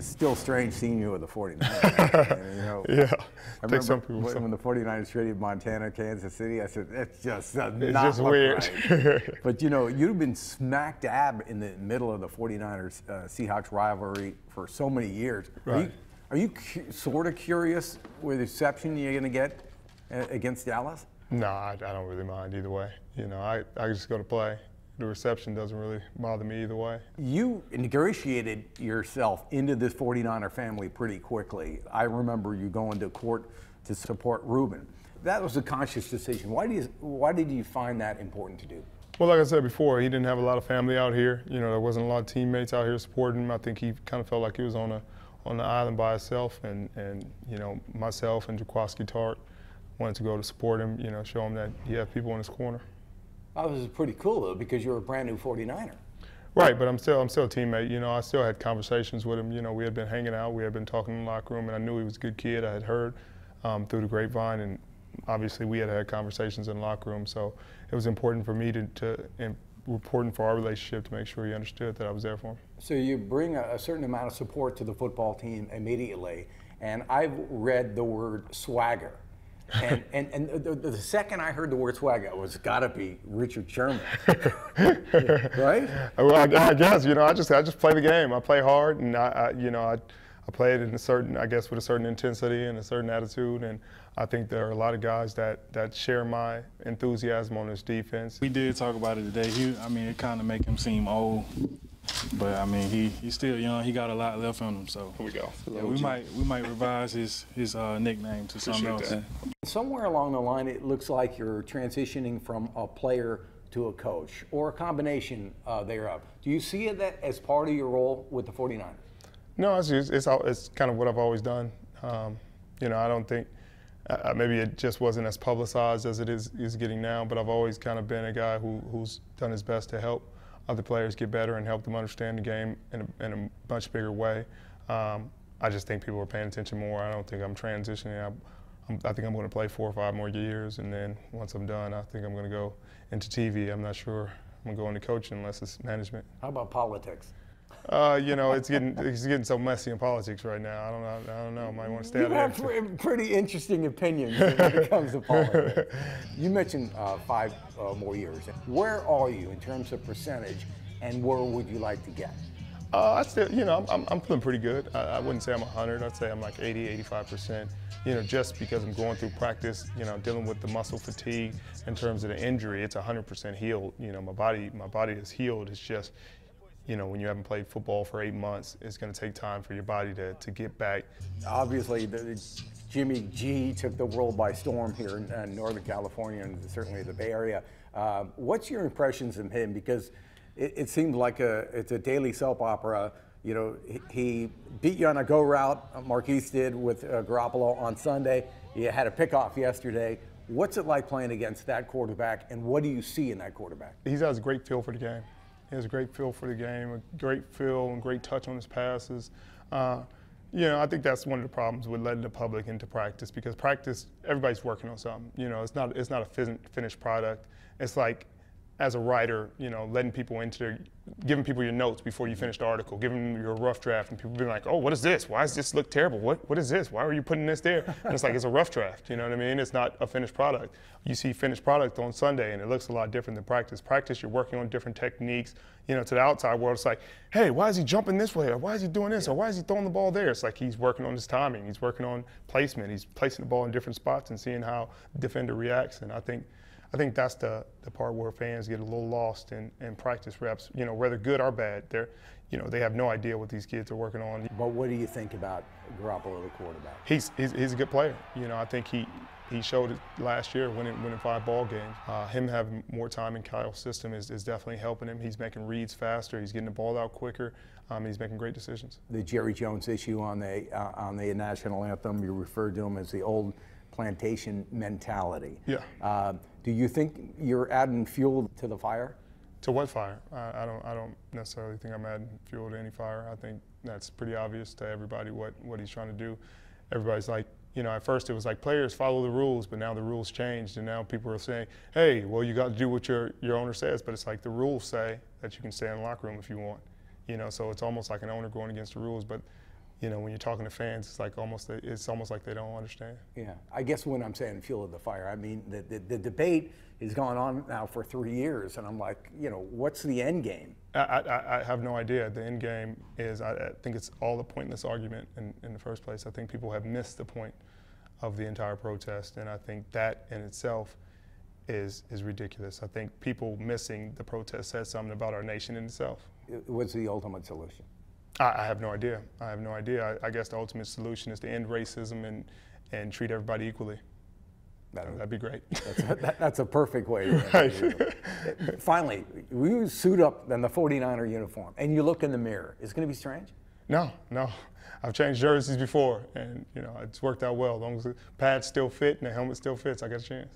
It's still strange seeing you with the 49ers. And, you know, Yeah, I remember some people when the 49ers traded Montana, Kansas City, I said, it's just not just weird. right. But, you know, you've been smack dab in the middle of the 49ers Seahawks rivalry for so many years. Right. Are you sort of curious with the reception you're going to get against Dallas? No, I don't really mind either way. You know, I just go to play. The reception doesn't really bother me either way. You negotiated yourself into this 49er family pretty quickly. I remember you going to court to support Reuben. That was a conscious decision. Why did you find that important to do? Well, like I said before, he didn't have a lot of family out here. You know, there wasn't a lot of teammates out here supporting him. I think he kind of felt like he was on the island by himself, and you know, myself and Jaquaski Tart wanted to go to support him, you know, show him that he had people in his corner. Oh, this is pretty cool, though, because you're a brand new 49er. Right, but I'm still a teammate. You know, I still had conversations with him. You know, we had been hanging out, we had been talking in the locker room, and I knew he was a good kid. I had heard through the grapevine, and obviously we had conversations in the locker room. So it was important for me important for our relationship to make sure he understood that I was there for him. So you bring a certain amount of support to the football team immediately, and I've read the word swagger. And the second I heard the word swagger, it was got to be Richard Sherman, right? Well, I guess, you know, I just play the game. I play hard, and I play it in with a certain intensity and a certain attitude. And I think there are a lot of guys that share my enthusiasm on this defense. We did talk about it today. I mean, it kind of make him seem old. But I mean, he's still young. He got a lot left in him. So here we go. Yeah, we might revise his nickname to something else. Somewhere along the line, it looks like you're transitioning from a player to a coach, or a combination thereof. Do you see it as part of your role with the 49ers? No, it's kind of what I've always done. You know, I don't think maybe it just wasn't as publicized as it is getting now. But I've always kind of been a guy who's done his best to help other players get better and help them understand the game in a much bigger way. I just think people are paying attention more. I don't think I'm transitioning. I think I'm going to play 4 or 5 more years, and then once I'm done, I think I'm going to go into TV. I'm not sure I'm going to go into coaching unless it's management. How about politics? You know, it's getting so messy in politics right now. I don't know. I might want to stay out of there. You have pretty interesting opinions when it comes to politics. You mentioned 5 more years. Where are you in terms of percentage, and where would you like to get? I still, you know, I'm feeling pretty good. I wouldn't say I'm 100. I'd say I'm like 80, 85%. You know, just because I'm going through practice, you know, dealing with the muscle fatigue in terms of the injury, it's 100% healed. You know, my body is healed. It's just, you know, when you haven't played football for 8 months, it's going to take time for your body to get back. Obviously, Jimmy G took the world by storm here in Northern California and certainly the Bay Area. What's your impressions of him? Because it seems like it's a daily soap opera. You know, he beat you on a go route, Marquise did with Garoppolo on Sunday. You had a pickoff yesterday. What's it like playing against that quarterback, and what do you see in that quarterback? He has a great feel for the game. He has a great feel for the game, a great feel and great touch on his passes. You know, I think that's one of the problems with letting the public into practice, because practice, everybody's working on something. You know, it's not a finished product. It's like, as a writer, you know, letting people giving people your notes before you finish the article, giving them your rough draft, and people being like, oh, what is this? Why does this look terrible? What is this? Why are you putting this there? And it's like, it's a rough draft, you know what I mean? It's not a finished product. You see finished product on Sunday, and it looks a lot different than practice. Practice, you're working on different techniques. You know, to the outside world, it's like, hey, why is he jumping this way? Or why is he doing this? Or why is he throwing the ball there? It's like he's working on his timing. He's working on placement. He's placing the ball in different spots and seeing how the defender reacts. And I think that's the part where fans get a little lost in practice reps. You know, whether good or bad, they have no idea what these kids are working on. But what do you think about Garoppolo, the quarterback? He's a good player. You know, I think he showed it last year, winning 5 ball games. Him having more time in Kyle's system is definitely helping him. He's making reads faster. He's getting the ball out quicker. He's making great decisions. The Jerry Jones issue on the national anthem, you referred to him as the old plantation mentality. Yeah. Do you think you're adding fuel to the fire? To what fire? I don't necessarily think I'm adding fuel to any fire. I think that's pretty obvious to everybody what he's trying to do. Everybody's like, you know, at first it was like players follow the rules, but now the rules changed, and now people are saying, hey, well, you got to do what your owner says. But it's like the rules say that you can stay in the locker room if you want. You know, so it's almost like an owner going against the rules. But when you're talking to fans, it's almost like they don't understand. Yeah, I guess when I'm saying fuel of the fire, I mean the debate has gone on now for 3 years, and I'm like, what's the end game? I have no idea. The end game is, I think it's all a pointless argument in the first place. I think people have missed the point of the entire protest, and I think that in itself is ridiculous. I think people missing the protest says something about our nation in itself. What's the ultimate solution? I have no idea. I have no idea. I guess the ultimate solution is to end racism and treat everybody equally. That'd be great. That's a perfect way to answer it. Finally, you suit up in the 49er uniform and you look in the mirror. Is it going to be strange? No. I've changed jerseys before, and it's worked out well. As long as the pads still fit and the helmet still fits, I got a chance.